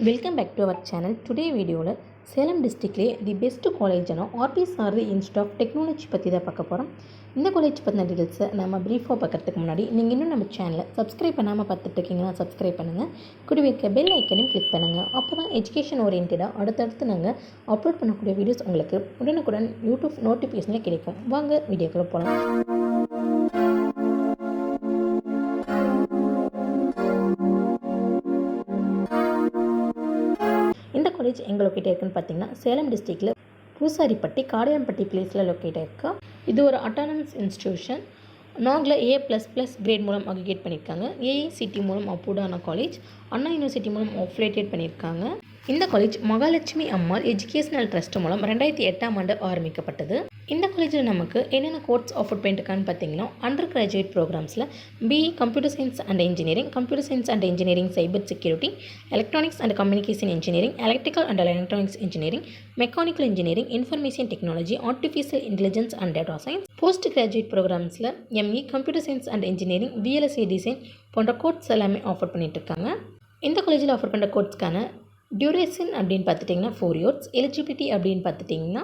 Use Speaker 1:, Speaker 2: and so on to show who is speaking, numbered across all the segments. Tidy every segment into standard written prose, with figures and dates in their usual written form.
Speaker 1: Welcome back to our channel. Today video la Salem district le the best college ana RP Sarthi Institute of Technology பத்தி தான் பார்க்க போறோம். இந்த college பத்தின details நம்ம பிரீஃபா பார்க்கிறதுக்கு முன்னாடி நீங்க இன்னும் நம்ம சேனலை சப்ஸ்கிரைப் பண்ணாம பார்த்துட்டு இருக்கீங்கன்னா சப்ஸ்கிரைப் பண்ணுங்க. கூடவே இருக்க பெல் ஐகானையும் கிளிக் பண்ணுங்க. அப்பதான் எஜுகேஷன் ஓரியன்டடா அடுத்தடுத்து நாங்க அப்லோட் பண்ணக்கூடிய வீடியோஸ் உங்களுக்கு உடனுக்குடன் YouTube நோட்டிஃபிகேஷன்ல கிடைக்கும். வாங்க வீடியோக்குள்ள போலாம். இந்த காலேஜ் எங்கே லொக்கேட் இருக்குன்னு பார்த்தீங்கன்னா சேலம் டிஸ்ட்ரிக்டில் பூசாரிப்பட்டி காடையாம்பட்டி பிளேஸில் லொக்கேட் இருக்கா. இது ஒரு அட்டானமஸ் இன்ஸ்டிடியூஷன். நாகில் A++ கிரேட் மூலம் அக்ரிகேட் பண்ணியிருக்காங்க. AICT மூலம் அப்ரூவ்டான காலேஜ். அண்ணா யூனிவர்சிட்டி மூலம் அஃபிலியேட்டட் பண்ணியிருக்காங்க. இந்த காலேஜ் மகாலட்சுமி அம்மாள் எஜுகேஷனல் ட்ரஸ்ட் மூலம் 2008ஆம் ஆண்டு ஆரம்பிக்கப்பட்டது. இந்த காலேஜில் நமக்கு என்னென்ன கோர்ஸ் ஆஃபர் பண்ணியிருக்கான்னு பார்த்தீங்கன்னா அண்டர் கிராஜுவேட் ப்ரோக்ராம்ஸில் BE computer science and engineering, computer science and engineering, cyber security, electronics and communication engineering, electrical and electronics engineering, mechanical engineering, information technology, artificial intelligence and data science. Post graduate ப்ரோக்ராம்ஸில் ME computer science and engineering, VLSI design போன்ற course எல்லாமே offer பண்ணிட்டு இருக்காங்க. இந்த காலேஜில் offer பண்ணுற கோர்ஸ்க்கான duration அப்படின்னு பார்த்துட்டிங்கன்னா 4 years. எலிஜிபிலிட்டி அப்படின்னு பார்த்துட்டிங்கன்னா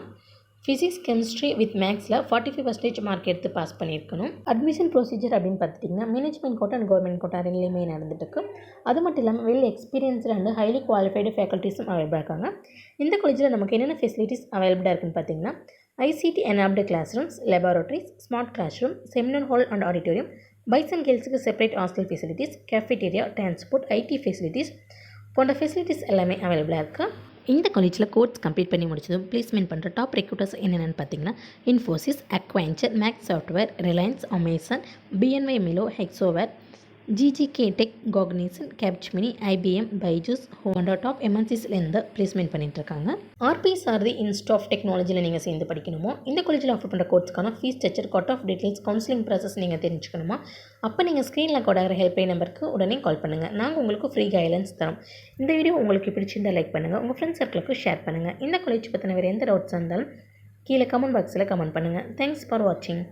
Speaker 1: ஃபிசிக்ஸ் கெமிஸ்ட்ரி வித் மேக்ஸில் 45% மார்க் எடுத்து பாஸ் பண்ணியிருக்கணும். அட்மிஷன் ப்ரொசீஜர் அப்படின்னு பார்த்துட்டிங்கன்னா management quota and government quota ரெண்டுலேயுமே நடந்துட்டுருக்கு. அது மட்டும் இல்லாமல் well experienced and highly qualified ஃபேக்கல்ட்டிஸும் அவைலபிளாக இருக்காங்க. இந்த காலேஜில் நமக்கு என்னென்ன ஃபெசிலிட்டிஸ் அவைலபிளாக இருக்குன்னு பார்த்தீங்கன்னா ICT enabled class rooms, laboratories, smart class room, seminar hall and auditorium, boys and கேர்ள்ஸுக்கு separate hostel facilities, cafeteria, transport, IT facilities போன்ற ஃபெசிலிட்டிஸ் எல்லாமே அவைலபிளாக இருக்குது. இந்த காலேஜில் கோர்ஸ் கம்ப்ளீட் பண்ணி முடிச்சதும் பிளேஸ்மெண்ட் பண்ணுற டாப் ரெக்ரூட்டர்ஸ் என்னென்னு பார்த்தீங்கன்னா Infosys, Accenture, Max software, Reliance, Amazon, BNY Mellon, Hexaware, GGK tech, Cognizant, Capgemini, IBM, Byju's போன்ற டாப் MNCஸ்லேருந்து பிளேஸ்மெண்ட் பண்ணிட்டு இருக்காங்க. RP Sarthi Institute of டெக்னாலஜியில் நீங்கள் சேர்ந்து படிக்கணுமோ, இந்த காலேஜில் ஆஃபர் பண்ணுற கோர்ஸ்க்கான fees structure, cut off details, counselling process நீங்கள் தெரிஞ்சுக்கணுமா? அப்போ நீங்கள் ஸ்க்ரீனில் கோடாகிற ஹெல்ப்லைன் நம்பருக்கு உடனே கால் பண்ணுங்கள். நாங்கள் உங்களுக்கு ஃப்ரீ கைட்லைன்ஸ் தரோம். இந்த வீடியோ உங்களுக்கு பிடிச்சிருந்தால் லைக் பண்ணுங்கள், உங்கள் ஃப்ரெண்ட்ஸ் சர்க்கிளுக்கு ஷேர் பண்ணுங்கள். இந்த காலேஜ் பற்றின வேறு எந்த டவுட்ஸ் இருந்தாலும் கீழே கமெண்ட் பாக்ஸில் கமெண்ட் பண்ணுங்கள். தேங்க்ஸ் ஃபார் வாட்சிங்.